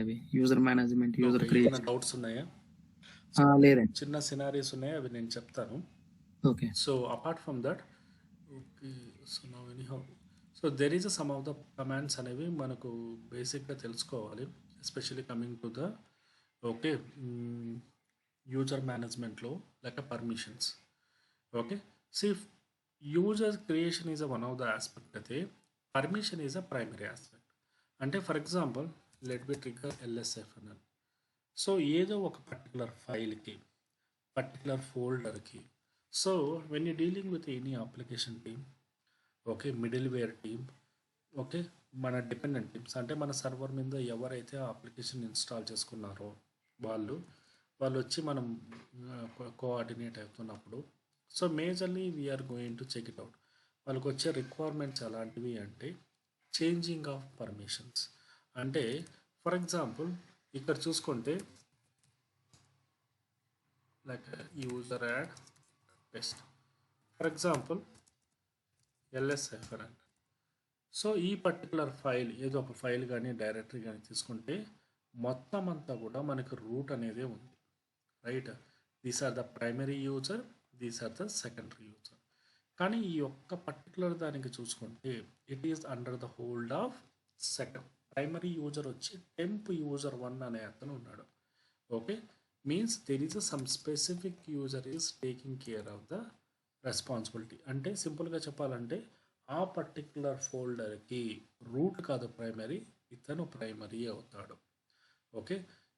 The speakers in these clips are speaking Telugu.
అవి యూజర్ మేనేజ్మెంట్, యూజర్ ఓకే. ఏమైనా క్రియేషన్. డౌట్స్ ఉన్నాయా? లేదండి. చిన్న సినారీస్ ఉన్నాయి, అవి నేను చెప్తాను. Okay. So apart from that, okay, so now anyhow, so there is some of the commands అనేవి మనకు బేసిక్గా తెలుసుకోవాలి, especially coming to the okay user మేనేజ్మెంట్లో లేక permissions. Okay, see user creation is one of the aspect అయితే permission is a primary aspect. అంటే for example let be trigger LSFNL. So ఏదో ఒక పర్టికులర్ ఫైల్కి, పర్టికులర్ ఫోల్డర్కి, so when you dealing with any application team, okay, middleware team, okay, మన డిపెండెంట్ టీమ్స్ అంటే మన సర్వర్ మీద ఎవరైతే ఆ అప్లికేషన్ ఇన్స్టాల్ చేసుకున్నారో వాళ్ళు వచ్చి మనం కోఆర్డినేట్ అవుతున్నప్పుడు, so majorly we are going to check it out. వాళ్ళకి వచ్చే రిక్వైర్మెంట్స్ ఎలాంటివి అంటే చేంజింగ్ ఆఫ్ పర్మిషన్స్. అంటే ఫర్ ఎగ్జాంపుల్ ఇక్కడ చూసుకుంటే like user add test, for example LSFNL. So ఈ పర్టికులర్ ఫైల్ ఏదో ఒక ఫైల్ కానీ డైరెక్టరీ కానీ తీసుకుంటే మొత్తం అంతా కూడా మనకు రూట్ అనేది ఉంది, right? These are the primary user, these are the secondary user. కానీ ఈ ఒక్క పర్టికులర్ దానికి చూసుకుంటే it is under the hold of second. Primary user వచ్చి టెంప్ యూజర్ 1 అనే అతను ఉన్నాడు. Okay, means there is some specific user is taking care of the responsibility. అంటే సింపుల్గా చెప్పాలంటే ఆ పర్టికులర్ ఫోల్డర్కి రూట్ కాదు ప్రైమరీ, ఇతను ప్రైమరీ అవుతాడు. ఓకే,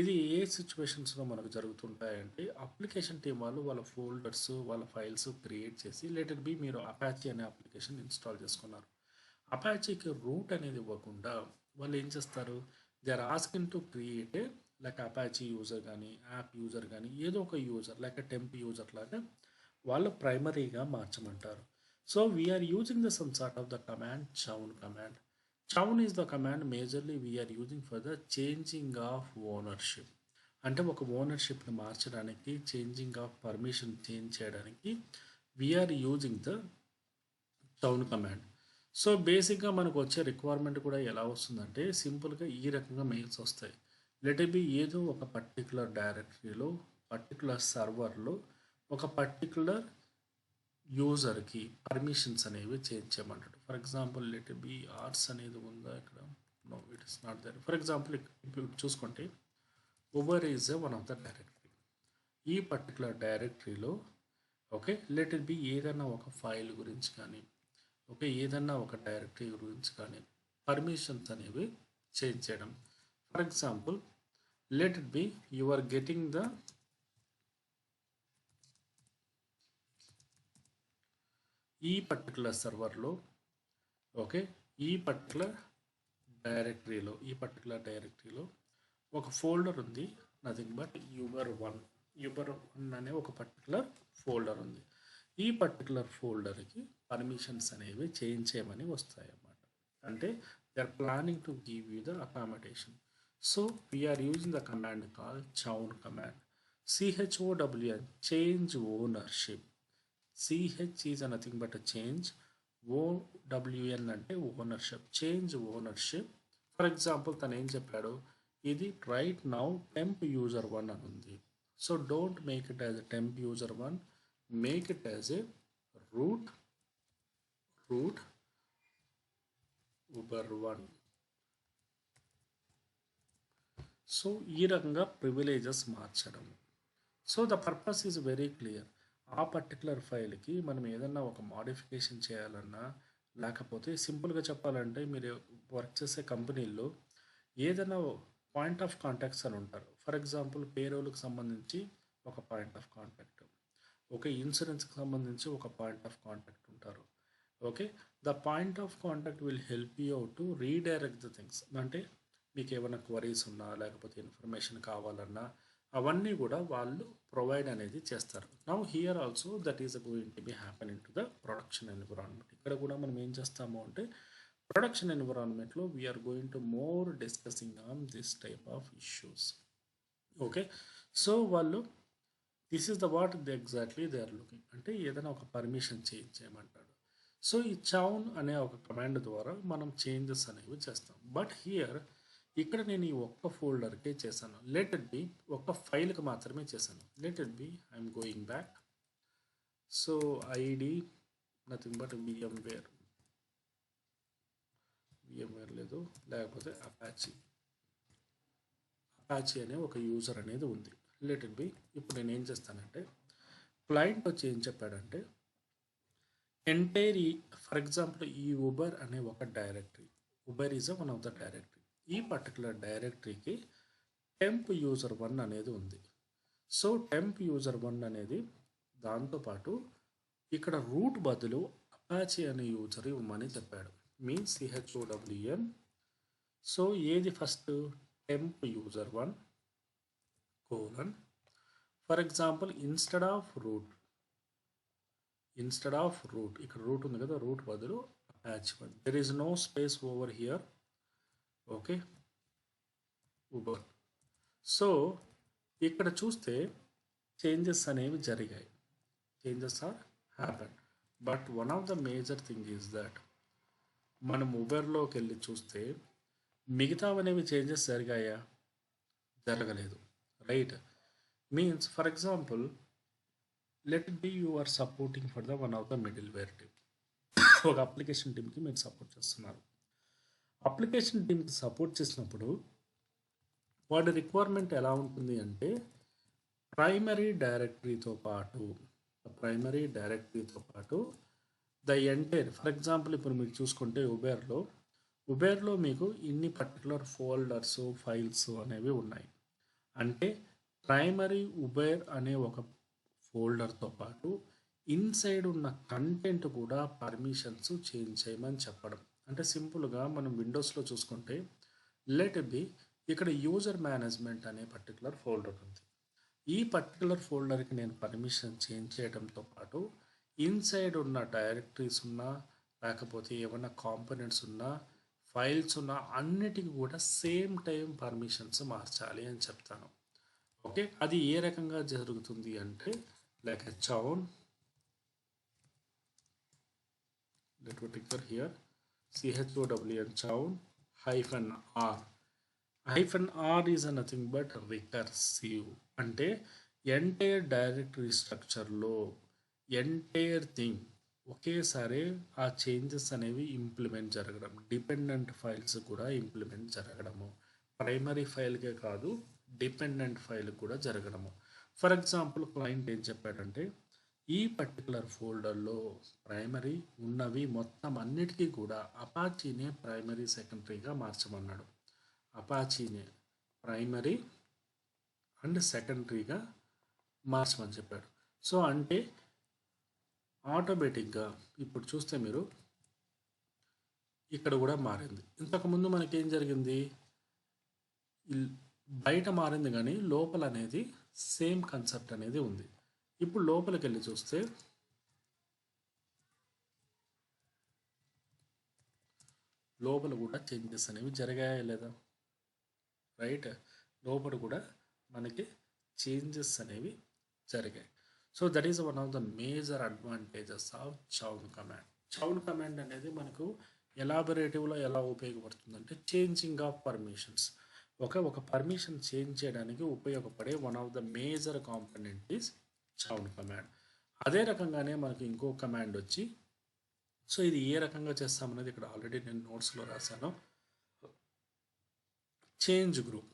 ఇది ఏ సిచ్యువేషన్స్లో మనకు జరుగుతుంటాయంటే అప్లికేషన్ టీం వాళ్ళు వాళ్ళ ఫోల్డర్స్, వాళ్ళ ఫైల్స్ క్రియేట్ చేసి లెటర్ బి మీరు అపాచీ అనే అప్లికేషన్ ఇన్స్టాల్ చేసుకున్నారు. అపాచీకి రూట్ అనేది ఇవ్వకుండా వాళ్ళు ఏం చేస్తారు, they are asking to create like Apache user కానీ యాప్ యూజర్ కానీ ఏదో ఒక యూజర్ లైక్ టెంప్ యూజర్ లాగా వాళ్ళు ప్రైమరీగా మార్చమంటారు. So we are using the some sort of the command chown command. Chown is the command majorly we are using for the changing of ownership. అంటే ఒక ఓనర్షిప్ని మార్చడానికి, చేంజింగ్ ఆఫ్ పర్మిషన్ చేంజ్ చేయడానికి we are using the chown command. So బేసిక్గా మనకు వచ్చే రిక్వైర్మెంట్ కూడా ఎలా వస్తుందంటే సింపుల్గా ఈ రకంగా మెయిల్స్ వస్తాయి. లెట్ ఇట్ బి ఏదో ఒక పర్టికులర్ డైరెక్టరీలో, పర్టికులర్ సర్వర్లో ఒక పర్టికులర్ యూజర్కి పర్మిషన్స్ అనేవి చేంజ్ చేయమంటాడు. For example let it be arts అనేది ఉందా ఇక్కడ? No, it is not there. For example ఇప్పుడు చూసుకుంటే Uber is one of the directory. ఈ పర్టికులర్ డైరెక్టరీలో ఓకే లెట్ ఇట్ బి ఏదైనా ఒక ఫైల్ గురించి కానీ, ఓకే ఏదైనా ఒక డైరెక్టరీ గురించి కానీ పర్మిషన్స్ అనేవి చేంజ్ చేయడం. For example let it be you are getting the ఈ పర్టికులర్ సర్వర్లో, ఓకే ఈ పర్టికులర్ డైరెక్టరీలో ఒక ఫోల్డర్ ఉంది, నథింగ్ బట్ uber1 అనే ఒక పర్టికులర్ ఫోల్డర్ ఉంది. ఈ పర్టికులర్ ఫోల్డర్కి పర్మిషన్స్ అనేవి చేంజ్ చేయమని వస్తాయి అన్నమాట. అంటే they are planning to give you the accommodation. So we are using the command call chown command. CHOWN, change ownership. CH is nothing but a change. OWN అంటే ownership, change ownership. For example తను ఏం చెప్పాడు, ఇది రైట్ నౌ టెంప్ యూజర్ 1 అని ఉంది. So don't make it as a temp user 1, make it as a root uber 1. So ఈ రకంగా ప్రివిలేజెస్ మార్చడం. So the purpose is very clear. ఆ పర్టికులర్ ఫైల్కి మనం ఏదన్నా ఒక మోడిఫికేషన్ చేయాలన్నా, లేకపోతే సింపుల్గా చెప్పాలంటే మీరు వర్క్ చేసే కంపెనీల్లో ఏదైనా పాయింట్ ఆఫ్ కాంటాక్ట్స్ అని ఉంటారు. ఫర్ ఎగ్జాంపుల్ పేరోల్కి సంబంధించి ఒక పాయింట్ ఆఫ్ కాంటాక్ట్, ఓకే ఇన్సూరెన్స్కి సంబంధించి ఒక పాయింట్ ఆఫ్ కాంటాక్ట్ ఉంటారు. Okay, the point of contact will help you out to redirect the things. అంటే మీకు ఏమైనా క్వరీస్ ఉన్నా, లేకపోతే ఇన్ఫర్మేషన్ కావాలన్నా అవన్నీ కూడా వాళ్ళు ప్రొవైడ్ అనేది చేస్తారు. Now here also that is going to be happen in to the production environment. ఇక్కడ కూడా మనం ఏం చేస్తాము అంటే ప్రొడక్షన్ ఎన్విరాన్మెంట్లో we are going to more discussing on this type of issues. Okay, so వాళ్ళు this is the what the exactly they are looking. అంటే ఏదైనా ఒక పర్మిషన్ చేంజ్ చేయమంటాడు. సో ఈ చౌన్ అనే ఒక కమాండ్ ద్వారా మనం చేంజెస్ అనేవి చేస్తాం. బట్ హియర్ ఇక్కడ నేను ఈ ఒక్క ఫోల్డర్కే చేశాను. లెట్ ఇట్ బి ఒక్క ఫైల్కి మాత్రమే చేశాను. Let it B I'm going back. So ID nothing but VMware లేదు, లేకపోతే అపాచీ అనే ఒక యూజర్ అనేది ఉంది. Let it B. ఇప్పుడు నేను ఏం చేస్తానంటే క్లయింట్ వచ్చి ఏం చెప్పాడంటే ఎంటైర్ ఫర్ ఎగ్జాంపుల్ ఈ ఉబర్ అనే ఒక directory, Uber is one of the directory. ఈ పర్టికులర్ డైరెక్టరీకి టెంప్ యూజర్ 1 అనేది ఉంది. సో టెంప్ యూజర్ 1 అనేది దాంతోపాటు ఇక్కడ రూట్ బదులు అపాచీ అనే యూజర్ ఇవ్వమని చెప్పాడు. Means CHOWN. సో ఏది first temp user 1 colon for example instead of root ఇక్కడ రూట్ ఉంది కదా, రూట్ బదులు Apache 1. There is no space over here. Okay, uber. So ఇక్కడ చూస్తే చేంజెస్ అనేవి జరిగాయి, changes are happen. But one of the major thing is that మనం ఉబర్లోకి వెళ్ళి చూస్తే మిగతావనేవి చేంజెస్ జరిగాయా? జరగలేదు, right? Means for example let it be you are supporting for the one of the middleware team. ఒక అప్లికేషన్ టీమ్కి మీరు సపోర్ట్ చేస్తున్నారు. అప్లికేషన్ టీమ్కి సపోర్ట్ చేసినప్పుడు వాడి రిక్వైర్మెంట్ ఎలా ఉంటుంది అంటే ప్రైమరీ డైరెక్టరీతో పాటు ద ఎంటైర్, ఫర్ ఎగ్జాంపుల్ ఇప్పుడు మీరు చూసుకుంటే ఉబేర్లో మీకు ఇన్ని పర్టికులర్ ఫోల్డర్స్ ఫైల్స్ అనేవి ఉన్నాయి. అంటే ప్రైమరీ ఉబేర్ అనే ఒక ఫోల్డర్తో పాటు ఇన్సైడ్ ఉన్న కంటెంట్ కూడా పర్మిషన్స్ చేంజ్ చేయమని చెప్పడం. అంటే సింపుల్గా మనం విండోస్లో చూసుకుంటే లెట్ బి ఇక్కడ యూజర్ మేనేజ్మెంట్ అనే పర్టికులర్ ఫోల్డర్ ఉంది. ఈ పర్టికులర్ ఫోల్డర్కి నేను పర్మిషన్ చేంజ్ చేయడంతో పాటు ఇన్సైడ్ ఉన్న డైరెక్టరీస్ ఉన్నా, లేకపోతే ఏమన్నా కాంపోనెంట్స్ ఉన్నా, ఫైల్స్ ఉన్నా, అన్నిటికీ కూడా సేమ్ టైం పర్మిషన్స్ మార్చాలి అని చెప్తాను. ఓకే, అది ఏ రకంగా జరుగుతుంది అంటే like chown, let me tick here CHOWN chown -r. -r is nothing but recursive. అంటే ఎంటైర్ డైరెక్టరీ స్ట్రక్చర్లో ఎంటైర్ థింగ్ ఒకేసారి ఆ చేంజెస్ అనేవి ఇంప్లిమెంట్ జరగడం, డిపెండెంట్ ఫైల్స్ కూడా ఇంప్లిమెంట్ జరగడము, ప్రైమరీ ఫైల్కే కాదు డిపెండెంట్ ఫైల్ కూడా జరగడము. ఫర్ ఎగ్జాంపుల్ క్లయింట్ ఏం చెప్పాడంటే ఈ పర్టికులర్ ఫోల్డర్లో ప్రైమరీ ఉన్నవి మొత్తం అన్నిటికీ కూడా అపాచీనే ప్రైమరీ సెకండరీగా మార్చమన్నాడు. అపాచీనే ప్రైమరీ అండ్ సెకండరీగా మార్చమని చెప్పాడు. సో అంటే ఆటోమేటిక్గా ఇప్పుడు చూస్తే మీరు ఇక్కడ కూడా మారింది. ఇంతకుముందు మనకేం జరిగింది, బయట మారింది కానీ లోపల అనేది సేమ్ కన్సెప్ట్ అనేది ఉంది. ఇప్పుడు లోపలికి వెళ్ళి చూస్తే లోపల కూడా చేంజెస్ అనేవి జరిగాయా లేదా? రైట్, లోపల కూడా మనకి చేంజెస్ అనేవి జరిగాయి. So that is one of the major advantages of chown command. Chown command అనేది మనకు ఎలాబొరేటివ్లో ఎలా ఉపయోగపడుతుందంటే చేంజింగ్ ఆఫ్ పర్మిషన్స్, ఒక పర్మిషన్ చేంజ్ చేయడానికి ఉపయోగపడే one of the major component is chown command. అదే రకంగానే మనకి ఇంకో కమాండ్ వచ్చి, సో ఇది ఏ రకంగా చేస్తామనేది ఇక్కడ ఆల్రెడీ నేను నోట్స్లో రాశాను. Change group.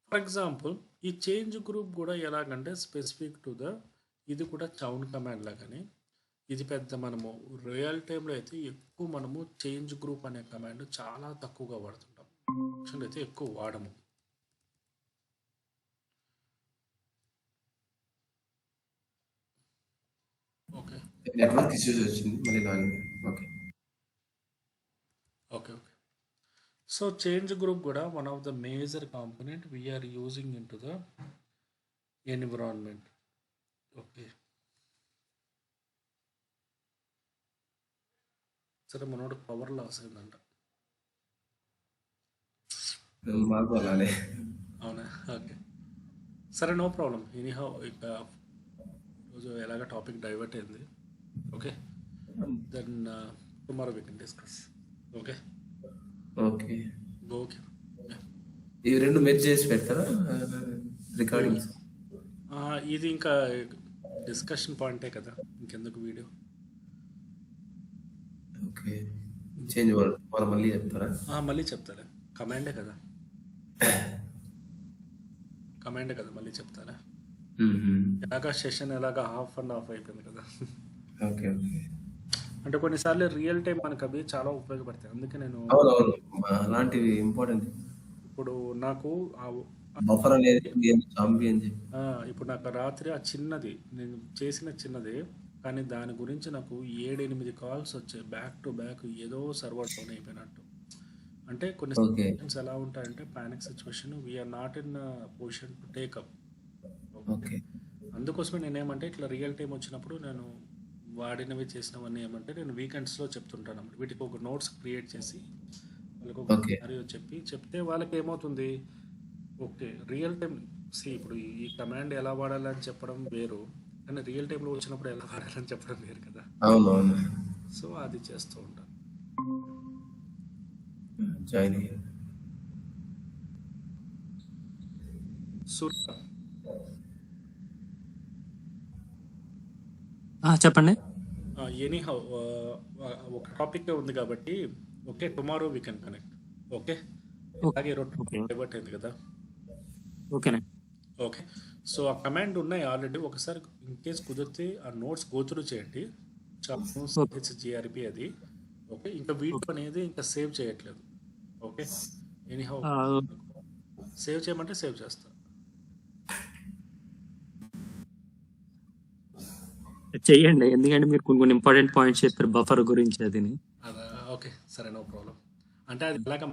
ఫర్ ఎగ్జాంపుల్ ఈ చేంజ్ గ్రూప్ కూడా ఎలాగంటే స్పెసిఫిక్ టు ద, ఇది కూడా చౌన్ కమాండ్ లాగానే, ఇది పెద్ద మనము రియల్ టైంలో అయితే ఎక్కువ మనము చేంజ్ గ్రూప్ అనే కమాండ్ చాలా తక్కువగా వాడుతుంటాం, అయితే ఎక్కువ వాడము. ఓకే, నెట్వర్క్ ఇష్యూస్ వచ్చింది మళ్ళీ login. Okay okay okay. So change group కూడా one of the major component we are using in to the environment. Okay, సరే మనోడు పవర్ లాస్ అయిందంట. మాకు అలానే. అవునా, ఓకే సరే, నో ప్రాబ్లం. ఎనీహౌ ఇక రోజు ఎలాగ టాపిక్ డైవర్ట్ అయింది. Okay, then tomorrow we can discuss. Okay okay okay. ఇవి రెండు మెర్జ్ చేసి పెడతారా రికార్డింగ్స్? ఇది ఇంకా డిస్కషన్ పాయింటే కదా, ఇంకెందుకు వీడియో. ఓకే, చేంజ్ వాళ్ళు మళ్ళీ చెప్తారా? మళ్ళీ చెప్తారా, కమాండే కదా మళ్ళీ చెప్తారా. ఎలాగా సెషన్ ఎలాగా హాఫ్ అండ్ హాఫ్ అయిపోయింది కదా. Okay okay. అంటే కొన్నిసార్లు రియల్ టైం మనకు అవి చాలా ఉపయోగపడతాయి. అందుకే నేను అవునవును, అలాంటివి ఇంపార్టెంట్. ఇప్పుడు నాకు బఫర్ అనేది చాంపి అని చెప్పి. ఇప్పుడు నాకు రాత్రి ఆ చిన్నది నేను చేసిన చిన్నది, కానీ దాని గురించి నాకు 7-8 కాల్స్ వచ్చాయి బ్యాక్ టు బ్యాక్, ఏదో సర్వర్ డౌన్ అయిపోయినట్టు. అంటే కొన్ని సిచ్యువేషన్స్ ఎలా ఉంటాయంటే panic situation, we are not in position to take up. Okay, అందుకోసమే నేనేమంటే ఇట్లా రియల్ టైం వచ్చినప్పుడు నేను వాడినవి చేసినవన్నీ ఏమంటే నేను వీకెండ్స్లో చెప్తుంటాను అన్నమాట. వీటికి ఒక నోట్స్ క్రియేట్ చేసి వాళ్ళకి ఒక మరియు చెప్తే వాళ్ళకి ఏమవుతుంది, ఓకే రియల్ టైం ఇప్పుడు ఈ కమాండ్ ఎలా వాడాలని చెప్పడం వేరు, కానీ రియల్ టైంలో వచ్చినప్పుడు ఎలా వాడాలని చెప్పడం వేరు కదా. అవునవును. సో అది చేస్తూ ఉంటాను. జాయిన్ అయ్యాను. సూర్య, చెప్పండి. ఎనీ హౌ ఒక టాపిక్ ఉంది కాబట్టి okay, tomorrow we can connect. Okay, అలాగే డైవర్ట్ అయింది కదా. ఓకేనా? ఓకే, సో ఆ కమాండ్ ఉన్నాయి ఆల్రెడీ. ఒకసారి ఇన్ కేస్ కుదిరితే ఆ నోట్స్ గోత్రూ చేయండి. HGRP అది. ఓకే, ఇంకా వీడియో అనేది ఇంకా సేవ్ చేయట్లేదు. ఓకే, ఎనీహౌ సేవ్ చేయమంటే సేవ్ చేస్తా. చెయ్యండి, ఎందుకంటే మీరు కొన్ని ఇంపార్టెంట్ పాయింట్స్ చెప్పారు బఫర్ గురించి. అది ఓకే సరే, నో ప్రాబ్లం. అంటే అది ఎలాగ